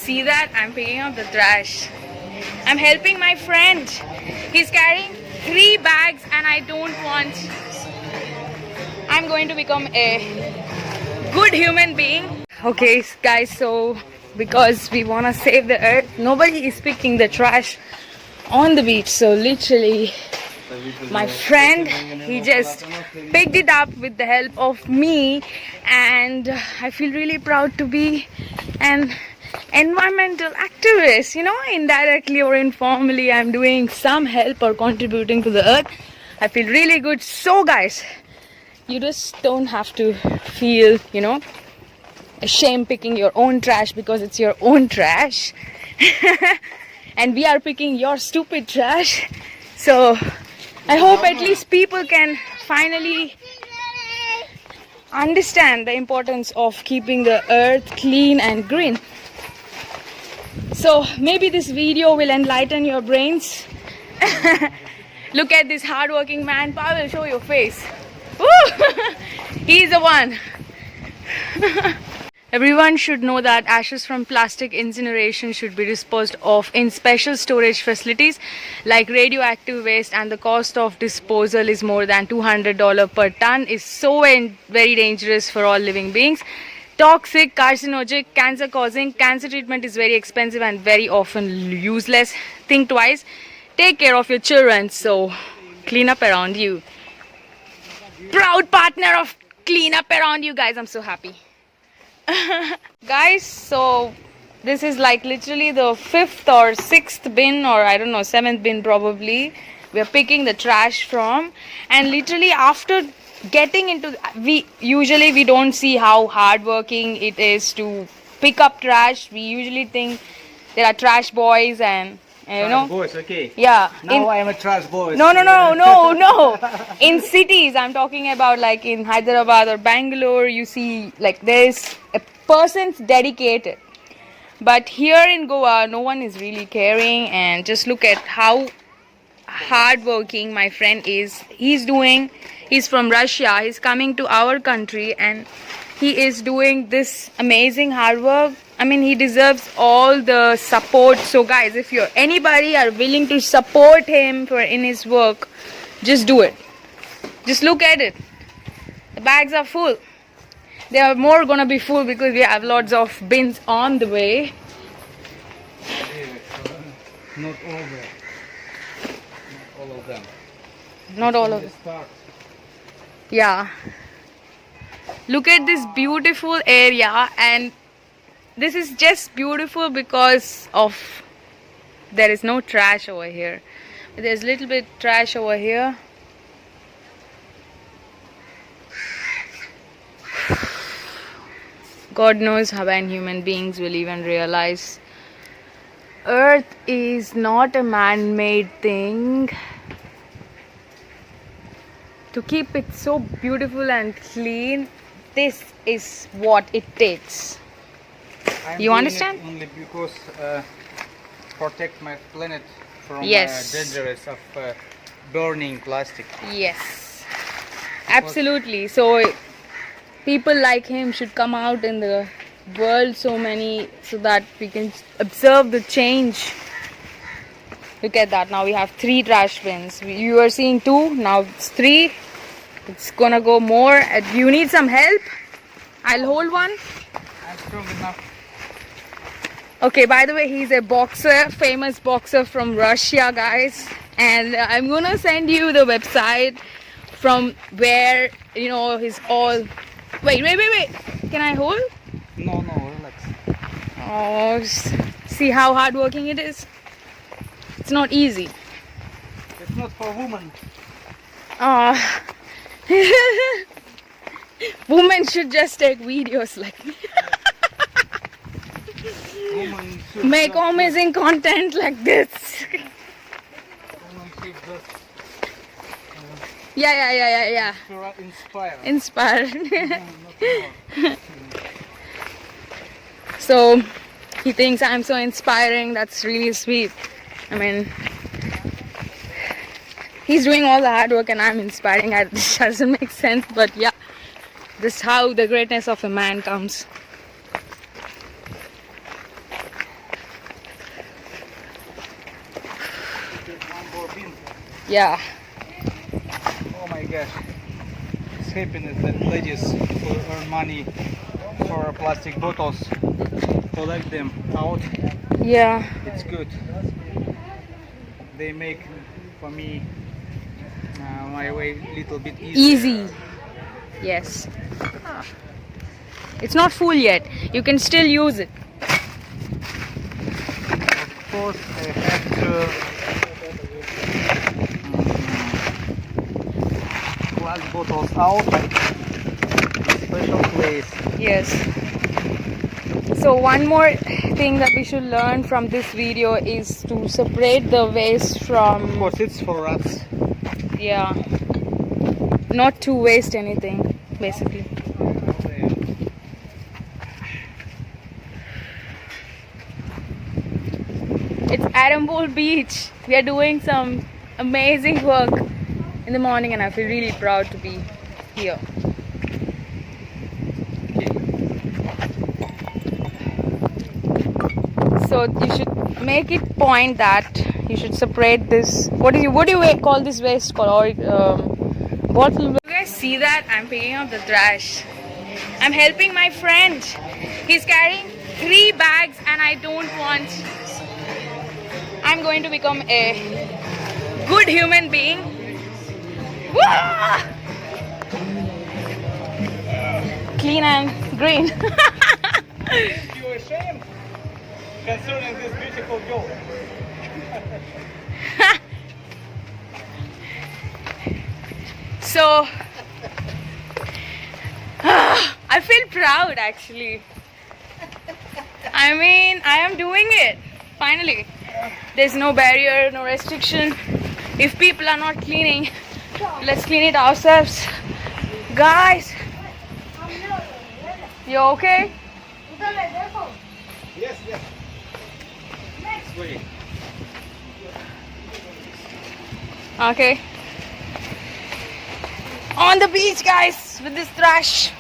see that? I'm picking up the trash. I'm helping my friend. He's carrying 3 bags and I don't want... I'm going to become a good human being. Okay guys, so because we want to save the earth, nobody is picking the trash on the beach. So literally my friend, he just picked it up with the help of me, and I feel really proud to be an environmental activist. You know, indirectly or informally, I'm doing some help or contributing to the earth. I feel really good. So guys, you just don't have to feel, you know, ashamed picking your own trash, because it's your own trash. And we are picking your stupid trash. So I hope at least people can finally understand the importance of keeping the earth clean and green. So maybe this video will enlighten your brains. Look at this hardworking man. Pavel, show your face. Woo! He's the one. Everyone should know that ashes from plastic incineration should be disposed of in special storage facilities like radioactive waste, and the cost of disposal is more than $200 per ton. Is so very dangerous for all living beings. Toxic, carcinogenic, cancer causing. Cancer treatment is very expensive and very often useless. Think twice. Take care of your children. So clean up around you. Proud partner of clean up around you guys. I'm so happy. Guys, so this is like literally the 5th or 6th bin, or I don't know, 7th bin probably, we are picking the trash from. And literally after getting into, we don't see how hardworking it is to pick up trash. We usually think there are trash boys and you know, boys, okay. Yeah. Now I am a trash boy. No. In cities, I'm talking about like in Hyderabad or Bangalore, you see like there's a person's dedicated. But here in Goa, no one is really caring, and just look at how hardworking my friend is. He's from Russia. He's coming to our country and he is doing this amazing hard work. I mean, he deserves all the support. So guys, if you're anybody are willing to support him in his work, just do it. Just look at it. The bags are full. They are more gonna be full because we have lots of bins on the way. Not all of them. Not all of them. Yeah. Look at this beautiful area, and this is just beautiful because of there is no trash over here. There's a little bit trash over here. God knows how when human beings will even realize Earth is not a man-made thing. To keep it so beautiful and clean, this is what it takes. You understand? Only because protect my planet from dangerous of burning plastic. Yes, absolutely. So people like him should come out in the world, so that we can observe the change. Look at that. Now we have 3 trash bins. You were seeing 2, now it's 3. It's gonna go more. You need some help? I'll hold one. I'm strong enough. Okay, by the way, he's a boxer, famous boxer from Russia, guys. And I'm gonna send you the website from where, you know, he's all... Wait. Can I hold? No, relax. Oh, see how hardworking it is? It's not easy. It's not for women. Women should just take videos like me. Make amazing content like this. Yeah. Inspire. So he thinks I'm so inspiring. That's really sweet. I mean, he's doing all the hard work and I'm inspiring. It doesn't make sense, but yeah, this is how the greatness of a man comes. Yeah. Oh my gosh. It's happiness that ladies who earn money for plastic bottles collect them out. Yeah. It's good. They make for me my way a little bit easier. Easy. Yes. It's not full yet. You can still use it. Of course, I have to glass bottles out in a special place. Yes. So one more thing that we should learn from this video is to separate the waste Of from, course, it's for rats. yeah, not to waste anything, basically. It's Arambol beach. We are doing some amazing work in the morning and I feel really proud to be here. So you should make it point that you should separate this. What do you call this waste called? Bottle. You guys see that? I'm picking up the trash. I'm helping my friend. He's carrying 3 bags and I don't want. I'm going to become a good human being. Wah! Clean and green. You ashamed concerning this beautiful girl? So I feel proud actually. I mean, I am doing it finally. There's no barrier, no restriction. If people are not cleaning, let's clean it ourselves. Guys, you okay? Yes, yes. Wait. Okay. On the beach, guys, with this trash.